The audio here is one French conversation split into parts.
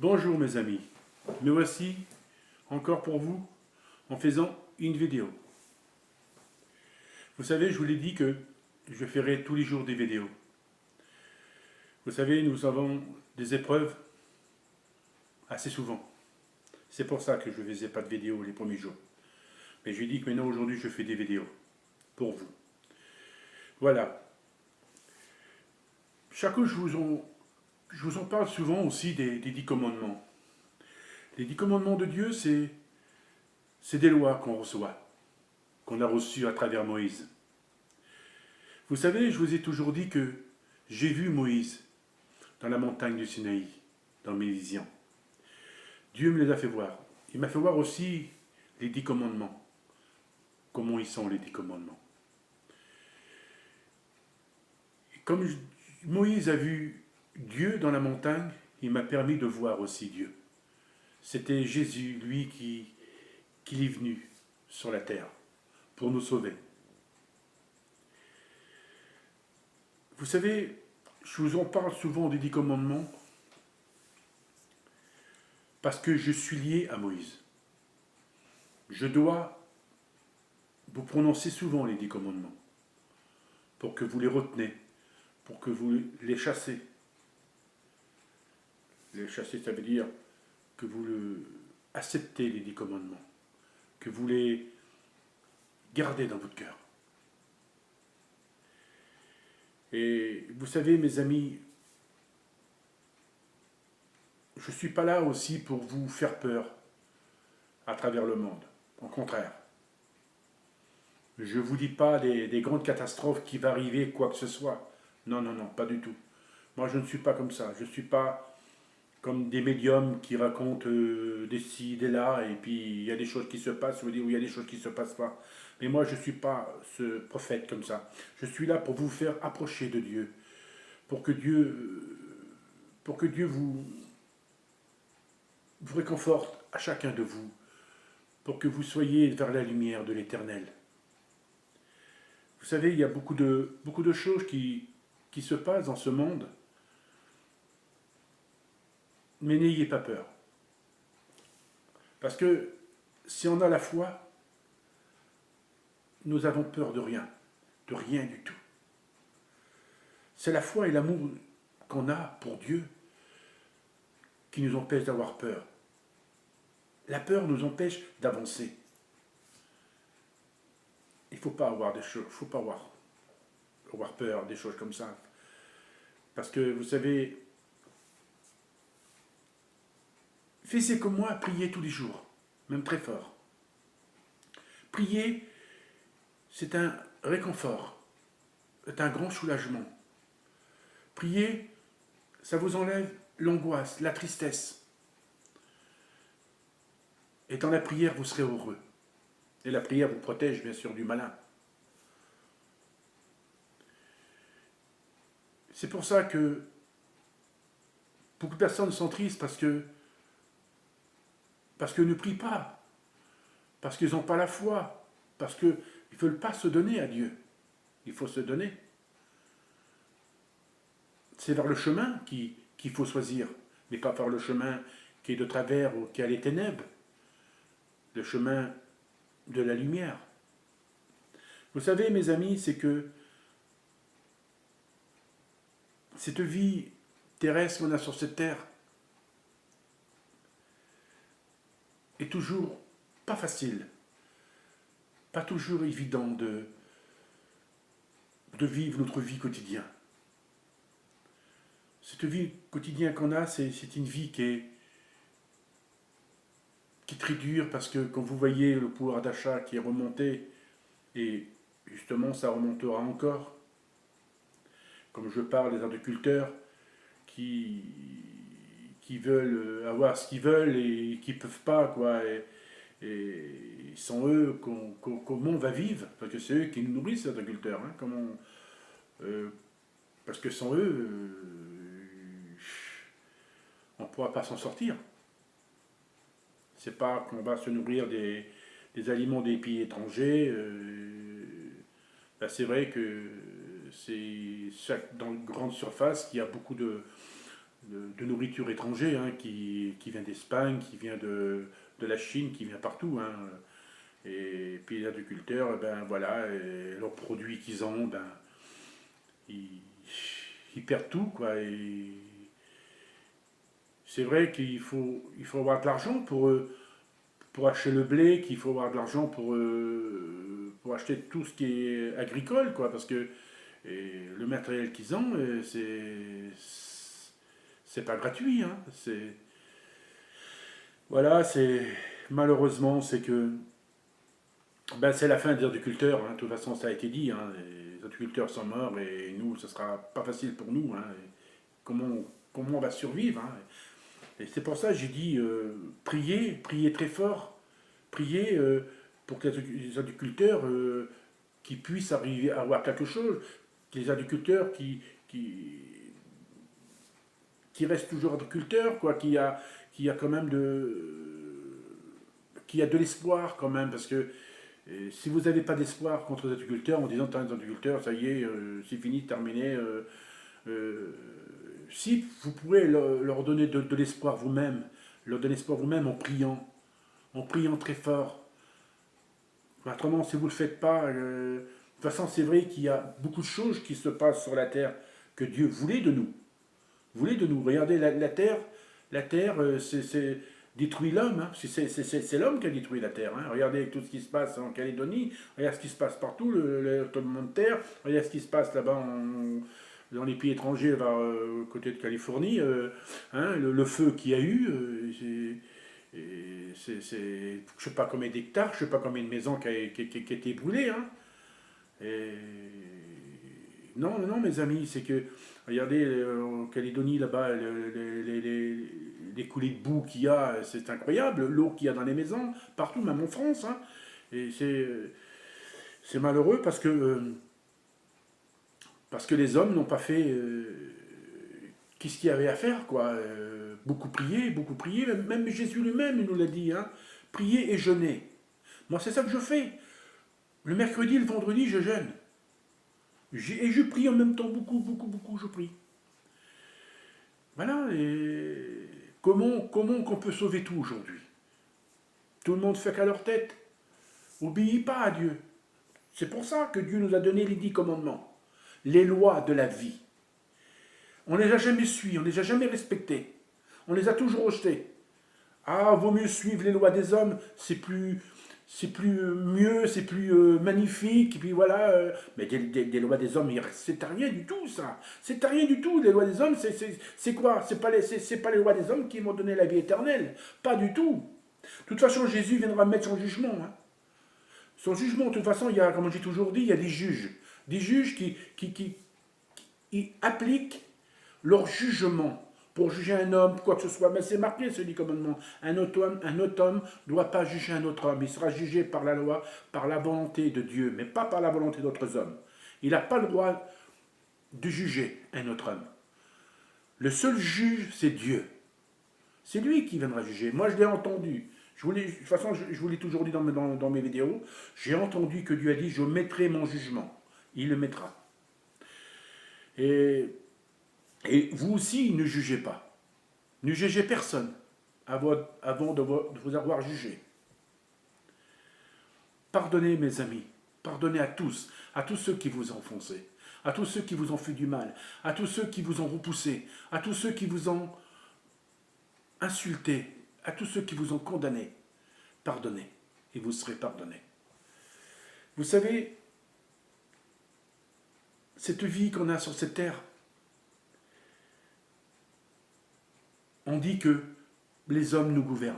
Bonjour mes amis, me voici encore pour vous en faisant une vidéo. Vous savez, je vous l'ai dit que je ferai tous les jours des vidéos. Vous savez, nous avons des épreuves assez souvent. C'est pour ça que je ne faisais pas de vidéo les premiers jours. Mais je dis que maintenant aujourd'hui je fais des vidéos pour vous. Voilà. Chaque jour je vous en parle souvent aussi des 10 commandements. Les 10 commandements de Dieu, c'est des lois qu'on reçoit, qu'on a reçues à travers Moïse. Vous savez, je vous ai toujours dit que j'ai vu Moïse dans la montagne du Sinaï, dans mes visions. Dieu me les a fait voir. Il m'a fait voir aussi les 10 commandements. Comment ils sont les 10 commandements. Et comme Moïse a vu Dieu dans la montagne, il m'a permis de voir aussi Dieu. C'était Jésus, lui, qui est venu sur la terre pour nous sauver. Vous savez, je vous en parle souvent des 10 commandements parce que je suis lié à Moïse. Je dois vous prononcer souvent les 10 commandements pour que vous les retenez, pour que vous les chassez. Les chasser, ça veut dire que vous acceptez les 10 commandements, que vous les gardez dans votre cœur. Et vous savez, mes amis, je ne suis pas là aussi pour vous faire peur à travers le monde. Au contraire. Je ne vous dis pas des grandes catastrophes qui vont arriver, quoi que ce soit. Non, non, non, pas du tout. Moi, je ne suis pas comme ça. Je ne suis pas comme des médiums qui racontent des ci, des là, et puis il y a des choses qui se passent, ou il y a des choses qui ne se passent pas. Mais moi, je ne suis pas ce prophète comme ça. Je suis là pour vous faire approcher de Dieu, pour que Dieu vous réconforte à chacun de vous, pour que vous soyez vers la lumière de l'Éternel. Vous savez, il y a beaucoup de choses qui se passent dans ce monde, mais n'ayez pas peur. Parce que si on a la foi, nous avons peur de rien du tout. C'est la foi et l'amour qu'on a pour Dieu qui nous empêchent d'avoir peur. La peur nous empêche d'avancer. Il ne faut pas avoir des choses, il ne faut pas avoir peur des choses comme ça. Parce que vous savez, faites comme moi, priez tous les jours, même très fort. Prier, c'est un réconfort, c'est un grand soulagement. Prier, ça vous enlève l'angoisse, la tristesse. Et dans la prière, vous serez heureux. Et la prière vous protège, bien sûr, du malin. C'est pour ça que beaucoup de personnes sont tristes parce qu'elles ne prient pas, parce qu'ils n'ont pas la foi, parce qu'ils ne veulent pas se donner à Dieu. Il faut se donner. C'est vers le chemin qu'il faut choisir, mais pas vers le chemin qui est de travers ou qui a les ténèbres. Le chemin de la lumière. Vous savez, mes amis, c'est que cette vie terrestre qu'on a sur cette terre est toujours pas facile, pas toujours évident de vivre notre vie quotidienne. Cette vie quotidienne qu'on a, c'est une vie qui est très dure parce que quand vous voyez le pouvoir d'achat qui est remonté, et justement ça remontera encore, comme je parle des agriculteurs qui veulent avoir ce qu'ils veulent et qui ne peuvent pas, quoi. Et sans eux, comment on va vivre? Parce que c'est eux qui nous nourrissent, les agriculteurs. Hein, parce que sans eux, on ne pourra pas s'en sortir. C'est pas qu'on va se nourrir des aliments des pays étrangers. C'est vrai que c'est dans une grande surface qu'il y a beaucoup de nourriture étrangère qui vient d'Espagne, qui vient de la Chine, qui vient partout. Hein. Et puis les agriculteurs, ben voilà, et leurs produits qu'ils ont, ben, ils, ils perdent tout, quoi. Et c'est vrai il faut avoir de l'argent pour acheter le blé, qu'il faut avoir de l'argent pour acheter tout ce qui est agricole, quoi, parce que le matériel qu'ils ont, c'est pas gratuit, hein. Voilà, malheureusement, c'est que ben, c'est la fin des agriculteurs, hein. De toute façon, ça a été dit, hein. Les agriculteurs sont morts et nous, ce sera pas facile pour nous, hein. Et comment on va survivre, hein. Et c'est pour ça que j'ai dit priez très fort, priez pour que les agriculteurs qui puissent arriver à avoir quelque chose, que les agriculteurs qui restent toujours agriculteurs, quoi, qui a quand même qui a de l'espoir quand même, parce que si vous n'avez pas d'espoir contre les agriculteurs, en disant que les agriculteurs, ça y est, c'est fini, terminé, euh, si vous pouvez leur donner de l'espoir vous-même, leur donner espoir vous-même en priant très fort. Autrement, si vous ne le faites pas, de toute façon, c'est vrai qu'il y a beaucoup de choses qui se passent sur la terre que Dieu voulait de nous. Voulait de nous. Regardez, la terre c'est détruit l'homme. Hein. C'est l'homme qui a détruit la terre. Hein. Regardez tout ce qui se passe en Calédonie, regardez ce qui se passe partout, le tremblement de terre, regardez ce qui se passe là-bas dans les pays étrangers, côté de Californie, hein, le feu qu'il y a eu, je ne sais pas combien d'hectares, je ne sais pas combien de maisons qui a été brûlées. Hein. Et non, non, mes amis, c'est que, regardez, en Calédonie, là-bas, les coulées de boue qu'il y a, c'est incroyable, l'eau qu'il y a dans les maisons, partout, même en France. Hein. Et c'est malheureux parce que les hommes n'ont pas fait qu'est-ce qu'il y avait à faire, quoi. Beaucoup prier, même Jésus lui-même, il nous l'a dit, hein. Prier et jeûner. Moi, c'est ça que je fais. Le mercredi, le vendredi, je jeûne. Et je prie en même temps, beaucoup, je prie. Voilà, et comment qu'on peut sauver tout aujourd'hui? Tout le monde fait qu'à leur tête. Obéis pas à Dieu. C'est pour ça que Dieu nous a donné les 10 commandements, les lois de la vie. On ne les a jamais suivis, on ne les a jamais respectés. On les a toujours rejetés. Ah, vaut mieux suivre les lois des hommes, c'est plus mieux, c'est plus magnifique, et puis voilà. Mais des lois des hommes, c'est à rien du tout, ça. C'est à rien du tout, les lois des hommes, c'est quoi? C'est pas les lois des hommes qui vont donner la vie éternelle. Pas du tout. De toute façon, Jésus viendra mettre son jugement. Hein. Son jugement, de toute façon, il y a, comme j'ai toujours dit, il y a des juges. Des juges qui appliquent leur jugement pour juger un homme, quoi que ce soit. Mais c'est marqué, ce dit commandement. Un autre homme ne doit pas juger un autre homme. Il sera jugé par la loi, par la volonté de Dieu, mais pas par la volonté d'autres hommes. Il n'a pas le droit de juger un autre homme. Le seul juge, c'est Dieu. C'est lui qui viendra juger. Moi, je l'ai entendu. De toute façon, je vous l'ai toujours dit dans mes vidéos. J'ai entendu que Dieu a dit, je mettrai mon jugement. Il le mettra. Et vous aussi, ne jugez pas. Ne jugez personne avant de vous avoir jugé. Pardonnez, mes amis. Pardonnez à tous ceux qui vous ont offensé, à tous ceux qui vous ont fait du mal, à tous ceux qui vous ont repoussé, à tous ceux qui vous ont insulté, à tous ceux qui vous ont condamné. Pardonnez, et vous serez pardonnés. Vous savez, cette vie qu'on a sur cette terre, on dit que les hommes nous gouvernent.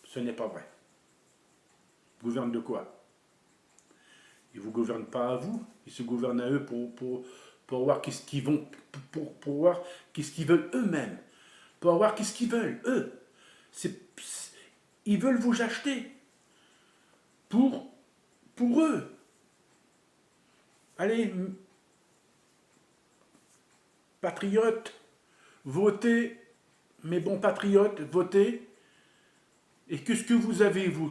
Ce n'est pas vrai. Ils gouvernent de quoi? Ils ne vous gouvernent pas à vous, ils se gouvernent à eux pour voir qu'est-ce qu'ils vont, pour voir qu'est-ce qu'ils veulent eux-mêmes, pour voir qu'est-ce qu'ils veulent, eux. Ils veulent vous acheter pour eux. Allez, patriotes, votez, mes bons patriotes, votez. Et qu'est-ce que vous avez, vous,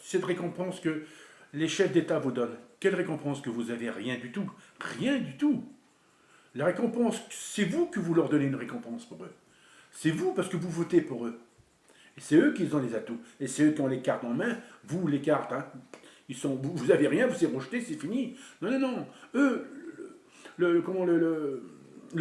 cette récompense que les chefs d'État vous donnent? Quelle récompense que vous avez? Rien du tout. Rien du tout. La récompense, c'est vous que vous leur donnez une récompense pour eux. C'est vous parce que vous votez pour eux. Et c'est eux qui ont les atouts. Et c'est eux qui ont les cartes en main. Vous, les cartes, hein. Vous avez rien, vous êtes rejeté, c'est fini. Non, non, non. Eux, le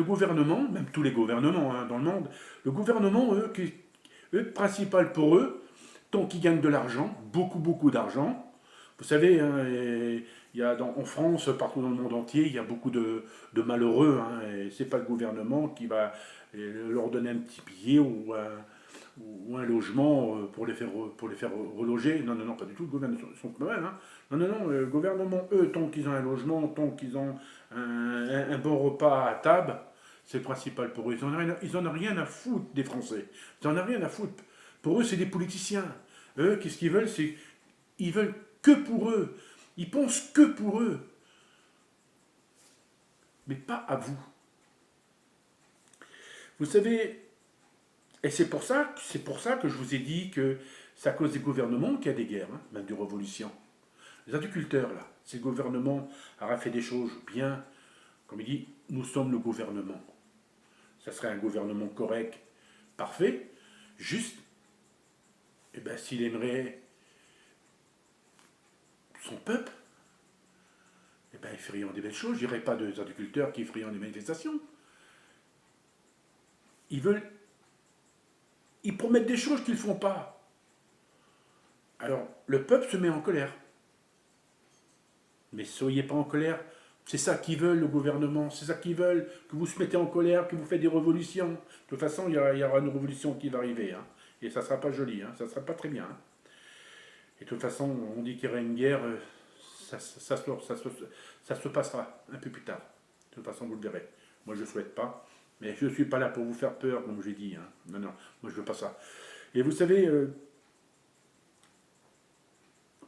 gouvernement, même tous les gouvernements hein, dans le monde, le gouvernement, eux, principal pour eux, tant qu'ils gagnent de l'argent, beaucoup, beaucoup d'argent. Vous savez, hein, il y a en France, partout dans le monde entier, il y a beaucoup de malheureux. Hein, et c'est pas le gouvernement qui va leur donner un petit billet ou un logement pour les faire reloger. Non, non, non, pas du tout. Le gouvernement sont pas mal. Hein. Non, non, non. Le gouvernement, eux, tant qu'ils ont un logement, tant qu'ils ont un bon repas à table, c'est le principal pour eux. Ils en ont rien à foutre des Français. Ils en ont rien à foutre. Pour eux, c'est des politiciens. Eux, qu'est-ce qu'ils veulent? Ils veulent que pour eux. Ils pensent que pour eux. Mais pas à vous. Vous savez, et c'est pour ça que je vous ai dit que c'est à cause des gouvernements qu'il y a des guerres, hein, même des révolutions. Les agriculteurs, là, si le gouvernement aurait fait des choses bien, comme il dit, nous sommes le gouvernement. Ça serait un gouvernement correct, parfait, juste, et bien s'il aimerait son peuple, et bien ils ferions des belles choses. Il n'y aurait pas des agriculteurs qui ferions des manifestations. Ils promettent des choses qu'ils ne font pas. Alors, le peuple se met en colère. Mais soyez pas en colère. C'est ça qu'ils veulent, le gouvernement. C'est ça qu'ils veulent, que vous se mettez en colère, que vous faites des révolutions. De toute façon, il y aura une révolution qui va arriver. Hein. Et ça ne sera pas joli. Hein. Ça ne sera pas très bien. Hein. Et de toute façon, on dit qu'il y aura une guerre. Ça se passera un peu plus tard. De toute façon, vous le verrez. Moi, je ne souhaite pas. Mais je ne suis pas là pour vous faire peur, comme j'ai dit. Hein. Non, non, moi, je ne veux pas ça. Et vous savez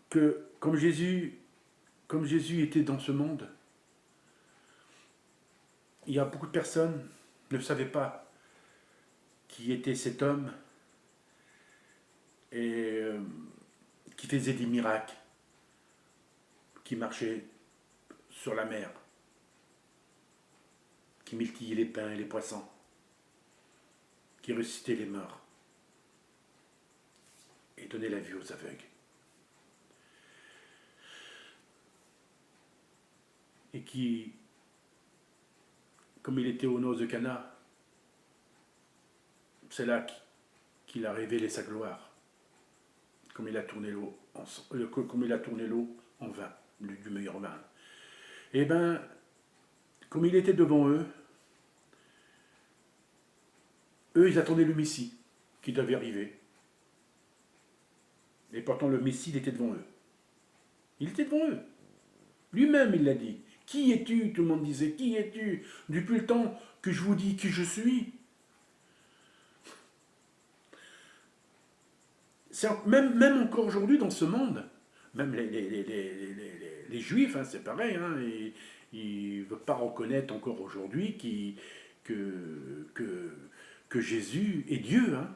que comme Jésus était dans ce monde, il y a beaucoup de personnes qui ne savaient pas qui était cet homme et qui faisait des miracles, qui marchait sur la mer, qui multipliait les pains et les poissons, qui ressuscitait les morts et donnait la vue aux aveugles. Et qui, comme il était aux noces de Cana, c'est là qu'il a révélé sa gloire, comme il a tourné l'eau en vin, du meilleur vin. Et bien, comme il était devant eux, ils attendaient le Messie qui devait arriver. Et pourtant, le Messie, il était devant eux. Il était devant eux. Lui-même, il l'a dit. Qui es-tu? Tout le monde disait. Qui es-tu? Depuis le temps que je vous dis qui je suis. Même encore aujourd'hui dans ce monde, même les Juifs, hein, c'est pareil, hein, ils ne veulent pas reconnaître encore aujourd'hui que Jésus est Dieu. Hein.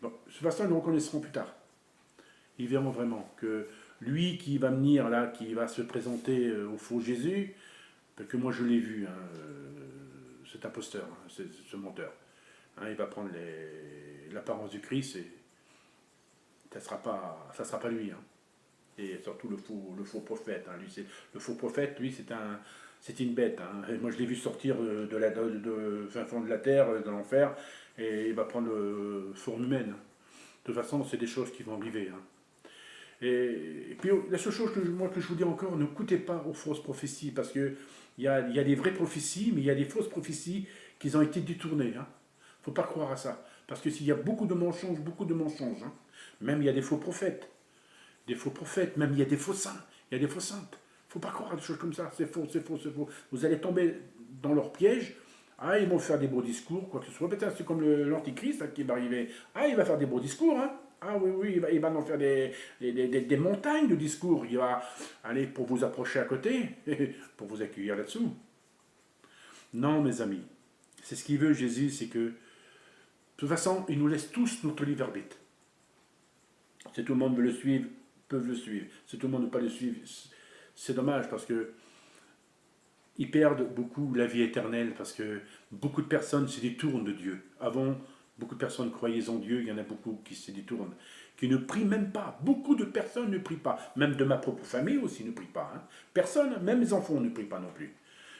Bon, de toute façon, ils le reconnaîtront plus tard. Ils verront vraiment que lui qui va venir là, qui va se présenter au faux Jésus, parce que moi je l'ai vu, hein, cet imposteur, hein, ce menteur. Hein, il va prendre l'apparence du Christ et ça sera pas lui. Hein. Et surtout le faux prophète. Hein. Le faux prophète, lui, c'est une bête. Hein. Et moi je l'ai vu sortir de fin fond de la terre, de l'enfer, et il va prendre forme humaine. De toute façon, c'est des choses qui vont arriver. Hein. Et puis la seule chose que je vous dis encore, ne coûtez pas aux fausses prophéties, parce qu'il y a des vraies prophéties, mais il y a des fausses prophéties qui ont été détournées. Il ne faut pas croire à ça. Parce qu'il y a beaucoup de mensonges. Hein. Même il y a des faux prophètes. Même il y a des faux saints. Il y a des faux saintes. Il ne faut pas croire à des choses comme ça. C'est faux. Vous allez tomber dans leur piège. Ah, ils vont faire des beaux discours, quoi que ce soit. Peut-être c'est comme l'antichrist qui va arriver. Ah, il va faire des beaux discours, hein. Ah oui, il va en faire des montagnes de discours. Il va aller pour vous approcher à côté, pour vous accueillir là-dessous. Non, mes amis, c'est ce qu'il veut Jésus, c'est que, de toute façon, il nous laisse tous notre libre arbitre. Si tout le monde veut le suivre, peuvent le suivre. Si tout le monde ne veut pas le suivre, c'est dommage parce que ils perdent beaucoup la vie éternelle parce que beaucoup de personnes se détournent de Dieu. Avant, beaucoup de personnes croyaient en Dieu, il y en a beaucoup qui se détournent, qui ne prient même pas. Beaucoup de personnes ne prient pas. Même de ma propre famille aussi ne prient pas. Hein. Personne, même mes enfants ne prient pas non plus.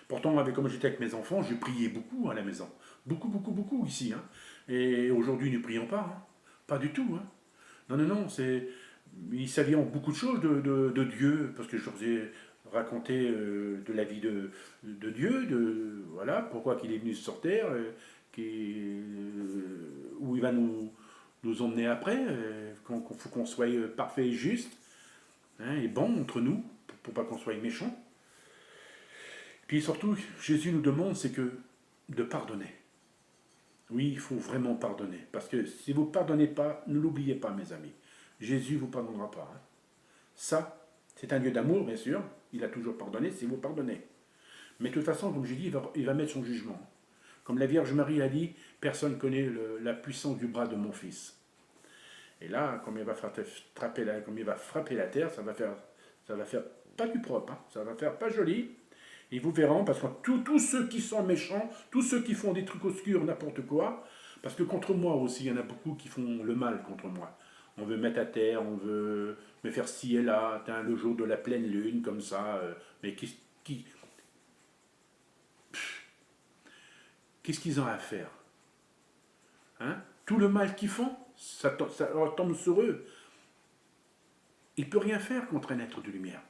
Pourtant, comme j'étais avec mes enfants, je priais beaucoup à la maison. Beaucoup, beaucoup, beaucoup ici. Hein. Et aujourd'hui, nous ne prions pas. Hein. Pas du tout. Hein. Non, non, non. Ils savaient beaucoup de choses de Dieu, parce que je leur ai raconté de la vie de Dieu, voilà, pourquoi il est venu sur terre, où il va nous emmener après, qu'il faut qu'on soit parfait et juste, hein, et bon entre nous, pour pas qu'on soit méchants. Puis surtout, Jésus nous demande, c'est que de pardonner. Oui, il faut vraiment pardonner. Parce que si vous ne pardonnez pas, ne l'oubliez pas, mes amis. Jésus ne vous pardonnera pas. Hein. Ça, c'est un Dieu d'amour, bien sûr. Il a toujours pardonné si vous pardonnez. Mais de toute façon, comme j'ai dit, il va mettre son jugement. Comme la Vierge Marie a dit, personne ne connaît la puissance du bras de mon fils. Et là, comme il va frapper la terre, ça va faire pas du propre, hein, ça va faire pas joli. Et vous verrez, parce que tous ceux qui sont méchants, tous ceux qui font des trucs obscurs, n'importe quoi, parce que contre moi aussi, il y en a beaucoup qui font le mal contre moi. On veut mettre à terre, on veut me faire ci et là, le jour de la pleine lune, comme ça. Mais qu'est-ce qu'ils ont à faire, hein? Tout le mal qu'ils font, ça tombe sur eux. Il ne peut rien faire contre un être de lumière.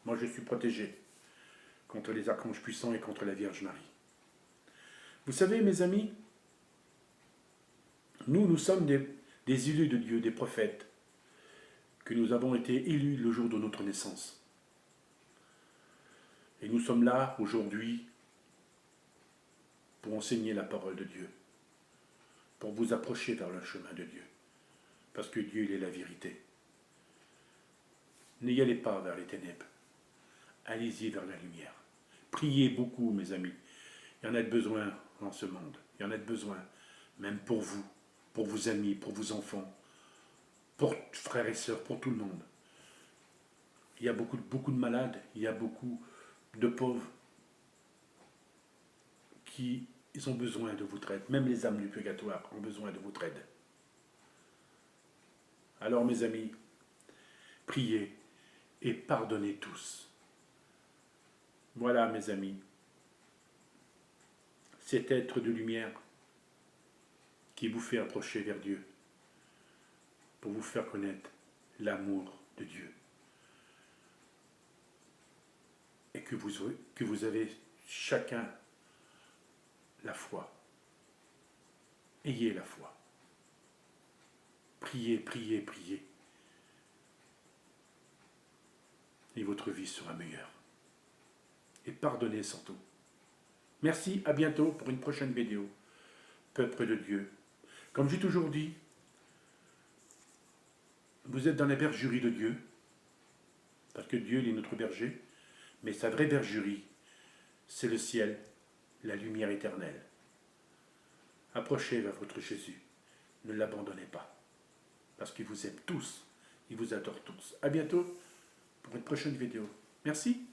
Moi, je suis protégé contre les archanges puissants et contre la Vierge Marie. Vous savez, mes amis, nous sommes des élus de Dieu, des prophètes, que nous avons été élus le jour de notre naissance. Et nous sommes là, aujourd'hui, pour enseigner la parole de Dieu, pour vous approcher vers le chemin de Dieu, parce que Dieu, il est la vérité. N'y allez pas vers les ténèbres, allez-y vers la lumière. Priez beaucoup, mes amis. Il y en a de besoin dans ce monde. Il y en a de besoin, même pour vous, pour vos amis, pour vos enfants, pour frères et sœurs, pour tout le monde. Il y a beaucoup de malades, il y a beaucoup de pauvres qui ont besoin de votre aide. Même les âmes du purgatoire ont besoin de votre aide. Alors, mes amis, priez et pardonnez tous. Voilà, mes amis, cet être de lumière qui vous fait approcher vers Dieu pour vous faire connaître l'amour de Dieu. Et que vous avez chacun la foi. Ayez la foi. Priez, priez, priez. Et votre vie sera meilleure. Et pardonnez surtout. Merci, à bientôt pour une prochaine vidéo. Peuple de Dieu. Comme j'ai toujours dit, vous êtes dans la bergerie de Dieu, parce que Dieu il est notre berger, mais sa vraie bergerie, c'est le ciel, la lumière éternelle. Approchez vers votre Jésus. Ne l'abandonnez pas, parce qu'il vous aime tous, il vous adore tous. À bientôt pour une prochaine vidéo. Merci.